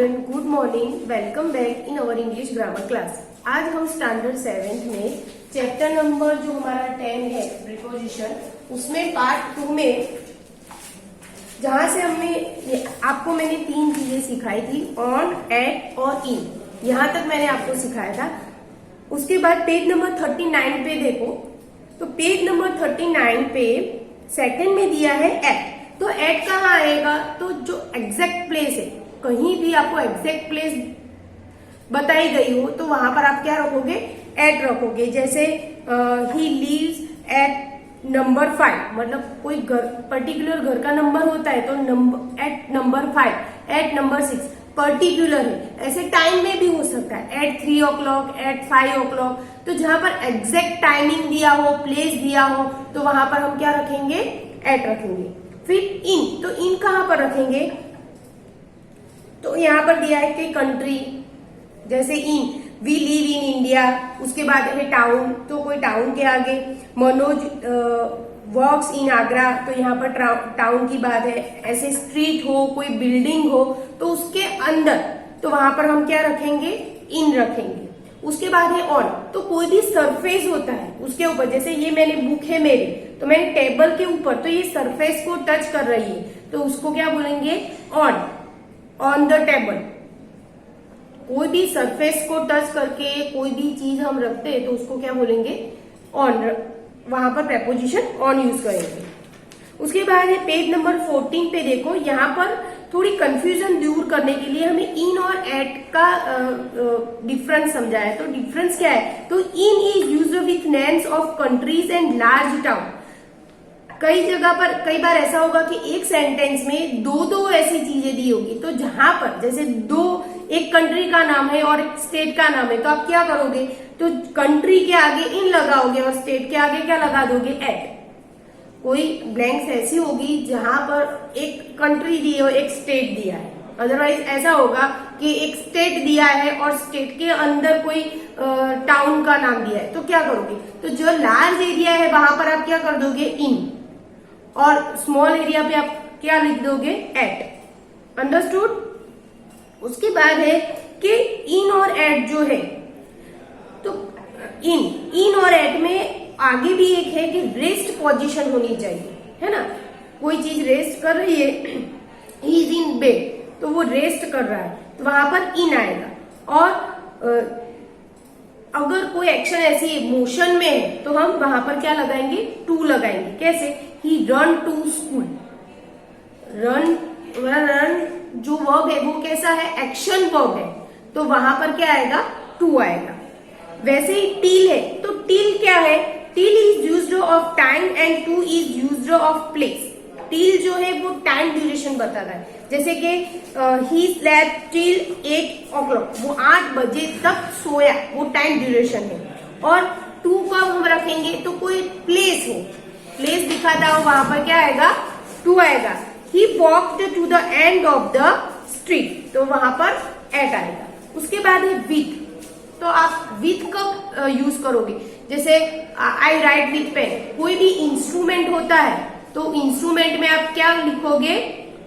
Student, good morning. Welcome back in our English grammar class. आज हम standard 7th में chapter number जो हमारा 10 है प्रीपोजिशन, उसमें पार्ट 2 में जहां से हमने आपको मैंने 3 चीजें सिखाई थी, ऑन, एट और इन। यहां तक मैंने आपको सिखाया था। उसके बाद पेज नंबर 39 पे देखो, तो पेज नंबर 39 पे सेकंड में दिया है एट। तो एट कहाँ आएगा? तो जो एग्जैक्ट प्लेस है, कहीं भी आपको एग्जैक्ट प्लेस बताई गई हो तो वहां पर आप क्या रखोगे? एट रखोगे। जैसे ही लीव्स एट नंबर 5, मतलब कोई घर, पर्टिकुलर घर का नंबर होता है तो at number 5, at number 6 particular है। ऐसे टाइम में भी हो सकता है, एट 3 o'clock, एट 5 o'clock। तो जहां पर एग्जैक्ट टाइमिंग दिया हो, प्लेस दिया हो, तो वहां पर हम क्या रखेंगे? एट रखेंगे। फिर इन, तो इन कहां पर रखेंगे? तो यहां पर दिया है कि कंट्री, जैसे इन वी लिव इन इंडिया। उसके बाद है टाउन, तो कोई टाउन के आगे मनोज वर्क्स इन आगरा, तो यहाँ पर टाउन की बात है। ऐसे स्ट्रीट हो, कोई बिल्डिंग हो, तो उसके अंदर, तो वहां पर हम क्या रखेंगे? इन रखेंगे। उसके बाद है ऑन, तो कोई भी सरफेस होता है उसके ऊपर, जैसे ये मैंने बुक है मेरी, तो मैंने टेबल के ऊपर, तो ये सरफेस को टच कर रही है, तो उसको क्या बोलेंगे? On the table. कोई भी सरफेस को टच करके कोई भी चीज हम रखते हैं तो उसको क्या बोलेंगे? ऑन। वहां पर प्रेपोजिशन ऑन यूज करेंगे। उसके बाद है पेज नंबर 14 पे देखो, यहाँ पर थोड़ी कंफ्यूजन दूर करने के लिए हमें इन और एट का डिफरेंस समझाया। तो डिफरेंस क्या है? तो in is used with names of countries and large town. कई जगह पर कई बार ऐसा होगा कि एक सेंटेंस में दो दो ऐसी चीजें दी होगी, तो जहां पर जैसे दो, एक कंट्री का नाम है और एक स्टेट का नाम है, तो आप क्या करोगे? तो कंट्री के आगे इन लगाओगे और स्टेट के आगे क्या लगा दोगे? एट। कोई ब्लैंक्स ऐसी होगी जहां पर एक कंट्री दी हो, एक स्टेट दिया है। अदरवाइज ऐसा होगा कि एक स्टेट दिया है और स्टेट के अंदर कोई टाउन का नाम दिया है, तो क्या करोगे? तो जो लार्ज एरिया है वहां पर आप क्या कर दोगे? इन, और स्मॉल एरिया पे आप क्या लिख दोगे? एट। अंडरस्टूड? उसके बाद है कि इन और एट जो है, तो इन और एट में आगे भी एक है कि रेस्ट पोजीशन होनी चाहिए, है ना? कोई चीज रेस्ट कर रही है, ही इज इन बेड, तो वो रेस्ट कर रहा है, तो वहां पर इन आएगा। और अगर कोई एक्शन ऐसी मोशन में है तो हम वहां पर क्या लगाएंगे? टू लगाएंगे। कैसे? ही रन टू स्कूल। रन जो वर्ब है वो कैसा है? एक्शन वर्ब है, तो वहां पर क्या आएगा? टू आएगा। वैसे ही टील है, तो टील क्या है? Till is used of time and to is used of place. Till जो है वो टाइम ड्यूरेशन बताता है। जैसे कि ही स्लेप्ट टिल 8 o'clock, वो 8 बजे तक सोया, वो टाइम ड्यूरेशन है। और टू कब हम रखेंगे? तो कोई प्लेस हो, प्लेस दिखाता हो, वहां पर क्या आएगा? टू आएगा। He walked to the end of the street, तो वहां पर एट आएगा। उसके बाद है विथ, तो आप विथ कब यूज करोगे? जैसे आई राइट विथ पेन। कोई भी इंस्ट्रूमेंट होता है तो इंस्ट्रूमेंट में आप क्या लिखोगे?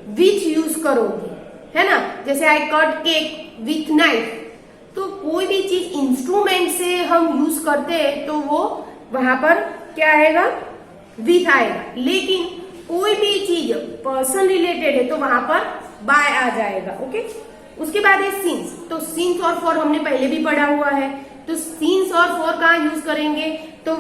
विथ यूज करोगे, है ना? जैसे I cut cake with knife, तो कोई भी चीज इंस्ट्रूमेंट से हम यूज करते हैं तो वो वहां पर क्या आएगा? विथ आएगा। लेकिन कोई भी चीज पर्सन रिलेटेड है तो वहां पर बाय आ जाएगा। ओके। उसके बाद है सिंस, तो सिंस और फॉर हमने पहले भी पढ़ा हुआ है, तो सिंस और फॉर कहाँ यूज करेंगे? तो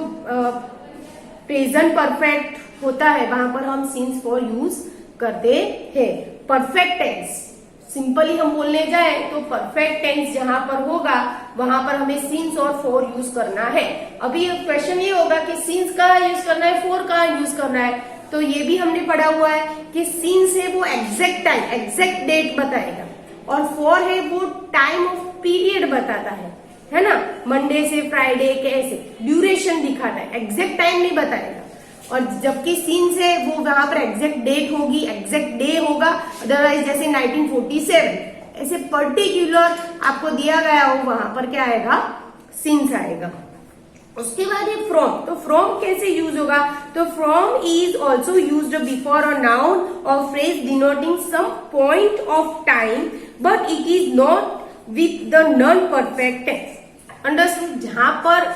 प्रेजेंट परफेक्ट होता है, वहां पर हम सिंस फॉर यूज करते हैं। परफेक्ट टेंस, सिंपली हम बोलने जाए तो परफेक्ट टेंस जहां पर होगा वहां पर हमें सिंस और फॉर यूज करना है। अभी क्वेश्चन ये होगा कि सिंस कहाँ यूज करना है, फॉर कहाँ यूज करना है, तो ये भी हमने पढ़ा हुआ है कि सिंस है वो एग्जैक्ट टाइम, एग्जैक्ट डेट बताएगा, और फॉर है वो टाइम ऑफ पीरियड बताता है ना? मंडे से फ्राइडे कैसे ड्यूरेशन दिखाता है, एग्जैक्ट टाइम नहीं बताएगा। और जबकि सिंस है वो वहां पर एग्जैक्ट डेट होगी, एग्जैक्ट डे होगा। अदरवाइज जैसे 1947 ऐसे पर्टिकुलर आपको दिया गया हो, वहां पर क्या आएगा? सिंस आएगा। उसके बाद है फ्रॉम, तो फ्रॉम कैसे यूज होगा? तो from is also used before a noun or phrase denoting some point of time but it is not with the non perfect tense. Understood. जहां पर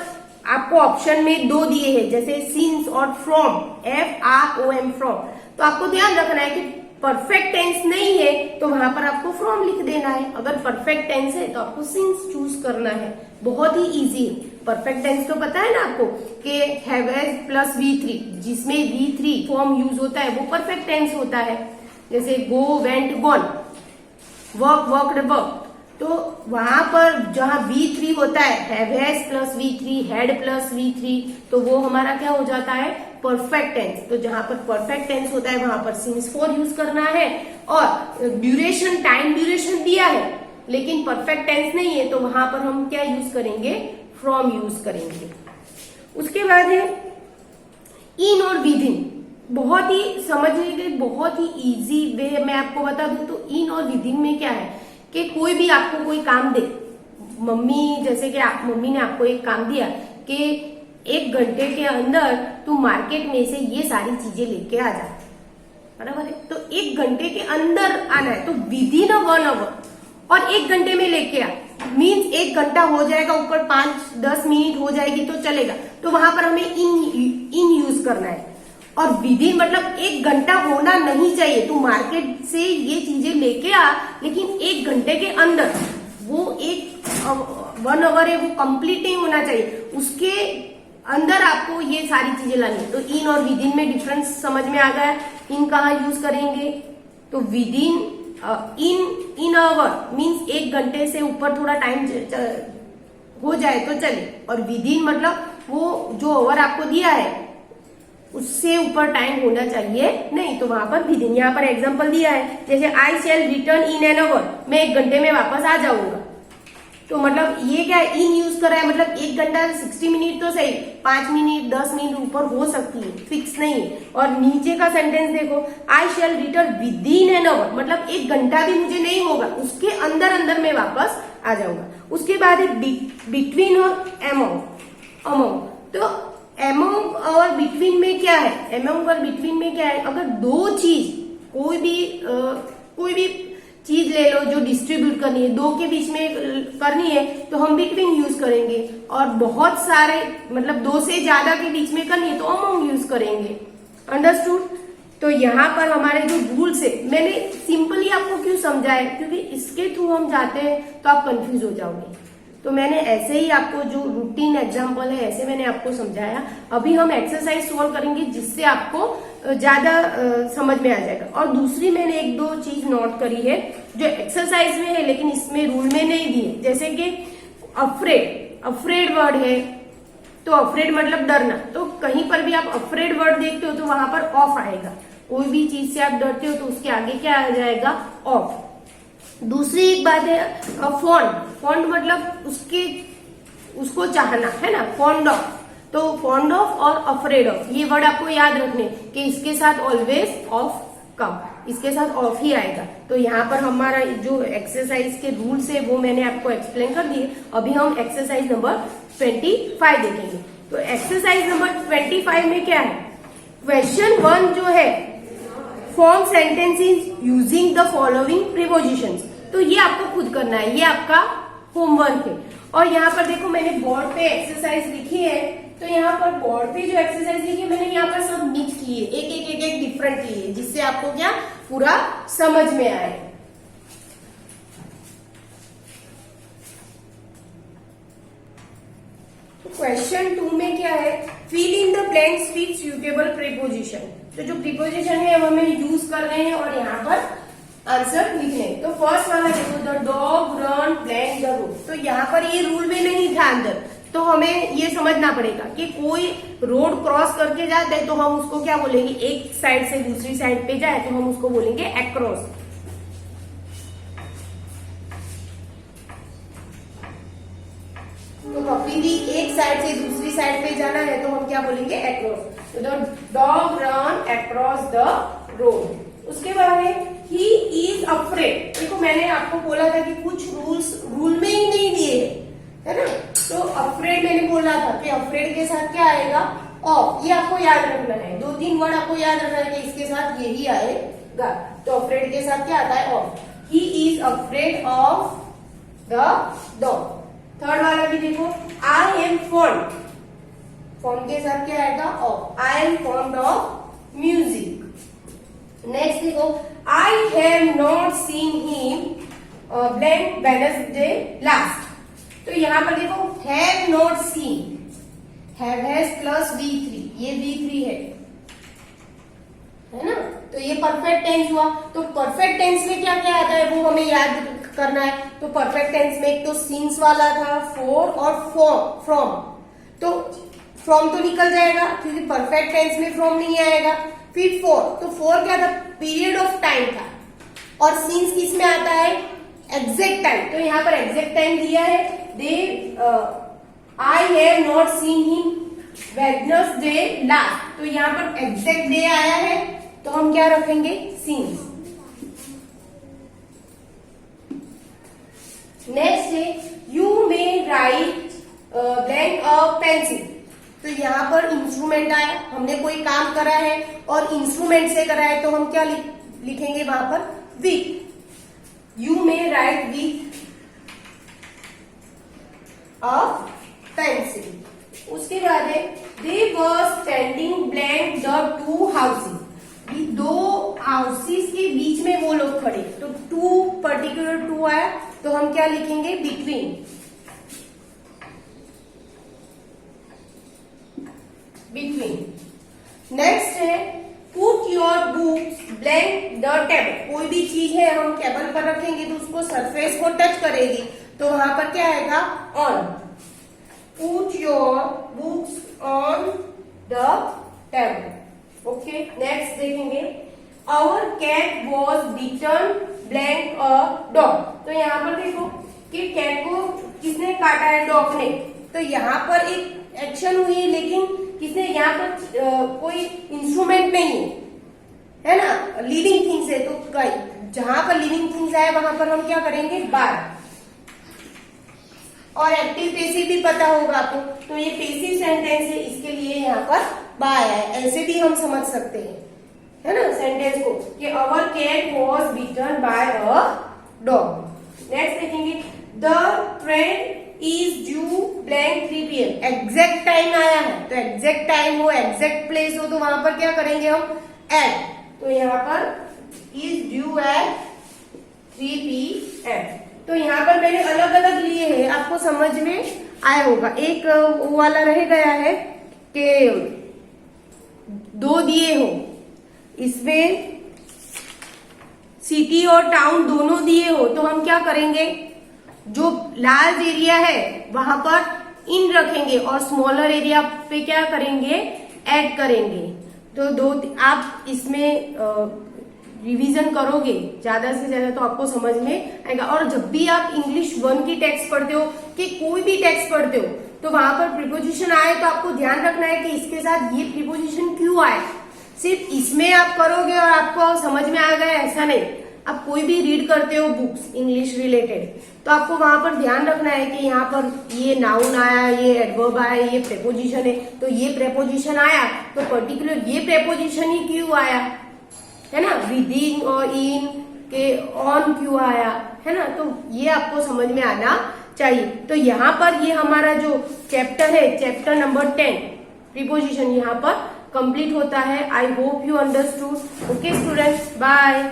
आपको ऑप्शन में दो दिए हैं, जैसे सिंस और फ्रॉम, FROM फ्रॉम, तो आपको ध्यान रखना है कि परफेक्ट टेंस नहीं है तो वहां पर आपको फ्रॉम लिख देना है, अगर परफेक्ट टेंस है तो आपको सिंस चूज करना है। बहुत ही इजी है। परफेक्ट टेंस तो पता है ना आपको कि हैव हैज प्लस V3, जिसमें V3 फॉर्म यूज होता है वो परफेक्ट टेंस होता है। जैसे go, went, gone, work, worked, work, तो वहां पर जहां V3 होता है, have has plus V3, had plus V3, तो वो हमारा क्या हो जाता है, परफेक्ट टेंस। तो जहां पर परफेक्ट टेंस होता है वहां पर सिंस फॉर यूज करना है, और ड्यूरेशन, टाइम ड्यूरेशन दिया है लेकिन परफेक्ट टेंस नहीं है तो वहां पर हम क्या यूज करेंगे, फ्रॉम यूज करेंगे। उसके बाद है इन और विद इन। बहुत ही समझने के बहुत ही इजी वे मैं आपको बता दूं तो इन और विद इन में क्या है कि कोई भी आपको कोई काम दे, मम्मी जैसे कि मम्मी ने आपको एक काम दिया कि 1 घंटे के अंदर तू मार्केट में से ये सारी चीजें लेके आ जा, बराबर है। तो 1 घंटे के अंदर आना है तो विद इन 1 आवर, और 1 घंटे में लेके आ मीन्स 1 घंटा हो जाएगा, ऊपर 5-10 मिनट हो जाएगी तो चलेगा, तो वहां पर हमें इन यूज करना है। और विद इन मतलब 1 घंटा होना नहीं चाहिए, तू मार्केट से ये चीजें लेके आ, लेकिन 1 घंटे के अंदर, वो 1 आवर है वो कंप्लीट नहीं होना चाहिए, उसके अंदर आपको ये सारी चीजें लानी। तो इन और विद इन में डिफरेंस समझ में आ गया। इन कहाँ यूज करेंगे, तो विद इन आवर मीन्स 1 घंटे से ऊपर थोड़ा टाइम हो जाए तो चले, और विद इन मतलब वो जो ओवर आपको दिया है उससे ऊपर टाइम होना चाहिए नहीं, तो वहां पर विद इन। यहाँ पर एग्जांपल दिया है जैसे आई shall return in an our, मैं 1 घंटे में वापस आ जाऊंगा, तो मतलब ये क्या है, इन यूज करा है, मतलब 1 घंटा 60 मिनट तो सही, 5 मिनट 10 मिनट ऊपर हो सकती है, फिक्स नहीं है। और नीचे का सेंटेंस देखो, I shall return within an hour, मतलब 1 घंटा भी मुझे नहीं होगा, उसके अंदर अंदर मैं वापस आ जाऊंगा। उसके बाद है बिटवीन और अमोंग। तो अमोंग और बिटवीन में क्या है, अमोंग और बिटवीन में क्या है, अगर दो चीज कोई भी चीज ले लो जो डिस्ट्रीब्यूट करनी है, 2 के बीच में करनी है तो हम बिटवीन यूज करेंगे, और बहुत सारे मतलब 2 से ज्यादा के बीच में करनी है तो अमोंग यूज करेंगे। अंडरस्टूड। तो यहाँ पर हमारे जो रूल्स है, मैंने सिंपली आपको क्यों समझाया, क्योंकि इसके थ्रू हम जाते हैं तो आप कंफ्यूज हो जाओगे, तो मैंने ऐसे ही आपको जो रूटीन एग्जांपल है ऐसे मैंने आपको समझाया। अभी हम एक्सरसाइज सोल्व करेंगे जिससे आपको ज्यादा समझ में आ जाएगा। और दूसरी मैंने 1-2 चीज नोट करी है जो एक्सरसाइज में है लेकिन इसमें रूल में नहीं दिए, जैसे कि अफ्रेड वर्ड है, तो अफ्रेड मतलब डरना, तो कहीं पर भी आप अफ्रेड वर्ड देखते हो तो वहां पर ऑफ आएगा, कोई भी चीज से आप डरते हो तो उसके आगे क्या आ जाएगा, ऑफ। दूसरी एक बात है फॉन्ड मतलब उसको चाहना है ना, फॉन्ड ऑफ, तो फॉन्ड ऑफ और अफ्रेड ऑफ ये वर्ड आपको याद रखने कि इसके साथ ऑलवेज ऑफ कम, इसके साथ ऑफ ही आएगा। तो यहाँ पर हमारा जो एक्सरसाइज के रूल्स है वो मैंने आपको एक्सप्लेन कर दिए। अभी हम एक्सरसाइज नंबर 25 देखेंगे। तो एक्सरसाइज नंबर 25 में क्या है, क्वेश्चन 1 जो है, form sentences using the following prepositions, तो ये आपको खुद करना है, ये आपका होमवर्क है। और यहाँ पर देखो मैंने बोर्ड पे एक्सरसाइज लिखी है, तो यहाँ पर बोर्ड पे जो एक्सरसाइज लिखी है मैंने यहाँ पर सब मिक्स किए, एक डिफरेंट लिए, जिससे आपको क्या पूरा समझ में आए। क्वेश्चन 2 में क्या है, fill in the blanks with suitable preposition. तो जो प्रीपोजिशन है वो हमें यूज कर रहे हैं और यहाँ पर आंसर लिखने। तो फर्स्ट वाला देखो, the dog run blank the road, तो यहाँ पर ये रूल में नहीं था अंदर, तो हमें ये समझना पड़ेगा कि कोई रोड क्रॉस करके जाता है तो हम उसको क्या बोलेंगे, एक साइड से दूसरी साइड पे जाए तो हम उसको बोलेंगे अक्रॉस। तो कभी भी एक साइड से दूसरी साइड पे जाना है तो हम क्या बोलेंगे, अक्रॉस। तो the dog run across the road. उसके बाद है ही इज अफ्रेड। देखो मैंने आपको बोला था कि कुछ रूल में ही नहीं दिए है ना, तो अफ्रेड मैंने बोला था कि अफ्रेड के साथ क्या आएगा, ऑफ। ये आपको याद रखना है, 2-3 वर्ड आपको याद रखना है कि इसके साथ यही आएगा। तो अफ्रेड के साथ क्या आता है, of. He is afraid of the dog. Third वाला भी देखो, आई एम फॉन्ड, फॉन्ड के साथ क्या आएगा of, I am fond of music. Next देखो, I have not seen him blank Wednesday last. तो यहां पर देखो have not seen, have has plus V3, ये V3 है ना। तो ये परफेक्ट टेंस हुआ। तो परफेक्ट टेंस में क्या क्या आता है वो हमें याद करना है। तो परफेक्ट टेंस में एक तो सीन्स वाला था, फॉर और फ्रॉम। तो फ्रॉम तो निकल जाएगा क्योंकि परफेक्ट टेंस में फ्रॉम नहीं आएगा। फिर फॉर, तो फॉर क्या था, पीरियड ऑफ टाइम था। और सीन्स किस में आता है, एग्जैक्ट टाइम। तो यहाँ पर एग्जैक्ट टाइम दिया है, दे I have not seen him Wednesday last. तो यहाँ पर एग्जैक्ट डे आया है, तो हम क्या रखेंगे, सीन्स। नेक्स्ट है, you may right blank a pencil. तो यहाँ पर इंस्ट्रूमेंट आया, हमने कोई काम करा है और इंस्ट्रूमेंट से करा है, तो हम क्या लिखेंगे वहां पर, with. You may write with a pencil. उसके बाद है, they were standing blank the two houses. दो हाउसेस के बीच में वो लोग खड़े, तो टू, पर्टिकुलर टू आया, तो हम क्या लिखेंगे, बिटवीन। बिटवीन। नेक्स्ट है, put your books blank the table. कोई भी चीज है हम टेबल पर रखेंगे तो उसको सरफेस को टच करेगी, तो वहां पर क्या आएगा, on. Put your books on the table. Okay, next देखेंगे, our cat was bitten blank a dog. तो यहाँ पर देखो कि कैट को किसने काटा है, डॉग ने। तो यहाँ पर एक एक्शन हुई है, लेकिन किसने, यहाँ पर कोई इंस्ट्रूमेंट नहीं है ना, लिविंग थिंग्स है। तो जहां पर लिविंग थिंग्स आए वहां पर हम क्या करेंगे, बाय। और एक्टिव पैसिव भी पता होगा आपको, तो ये पैसिव सेंटेंस है, इसके लिए यहाँ पर बाय है। ऐसे भी हम समझ सकते हैं, है ना, सेंटेंस को, कि our cat was beaten by a dog. Next देखेंगे, the train is due blank 3 PM। Exact time आया है, तो एग्जैक्ट टाइम हो, एग्जैक्ट प्लेस हो, तो वहां पर क्या करेंगे हम, एट। तो यहाँ पर इज ड्यू एट 3 PM। तो यहाँ पर मैंने अलग अलग लिए हैं, आपको समझ में आया होगा। एक वो वाला रह गया है कि दो दिए हो, इसमें सिटी और टाउन दोनों दिए हो, तो हम क्या करेंगे, जो लार्ज एरिया है वहां पर इन रखेंगे और स्मॉलर एरिया पे क्या करेंगे, ऐड करेंगे। तो दो आप इसमें रिवीजन करोगे ज्यादा से ज्यादा तो आपको समझ में आएगा। और जब भी आप इंग्लिश 1 की टेक्स्ट पढ़ते हो कि कोई भी टेक्स्ट पढ़ते हो, तो वहां पर प्रीपोजिशन आए तो आपको ध्यान रखना है कि इसके साथ ये प्रीपोजिशन क्यों आए। सिर्फ इसमें आप करोगे और आपको समझ में आ गया, ऐसा नहीं। आप कोई भी रीड करते हो बुक्स इंग्लिश रिलेटेड, तो आपको वहां पर ध्यान रखना है कि यहाँ पर ये नाउन आया, ये एडवर्ब आया, ये प्रेपोजिशन है, तो ये प्रेपोजिशन आया तो पर्टिकुलर ये प्रेपोजिशन ही क्यों आया, है ना, विदिन और इन के ऑन क्यों आया, है ना। तो ये आपको समझ में आना चाहिए। तो यहाँ पर ये हमारा जो चैप्टर है, चैप्टर नंबर 10 प्रीपोजिशन, यहाँ पर कंप्लीट होता है। I hope you understood. Okay students, bye.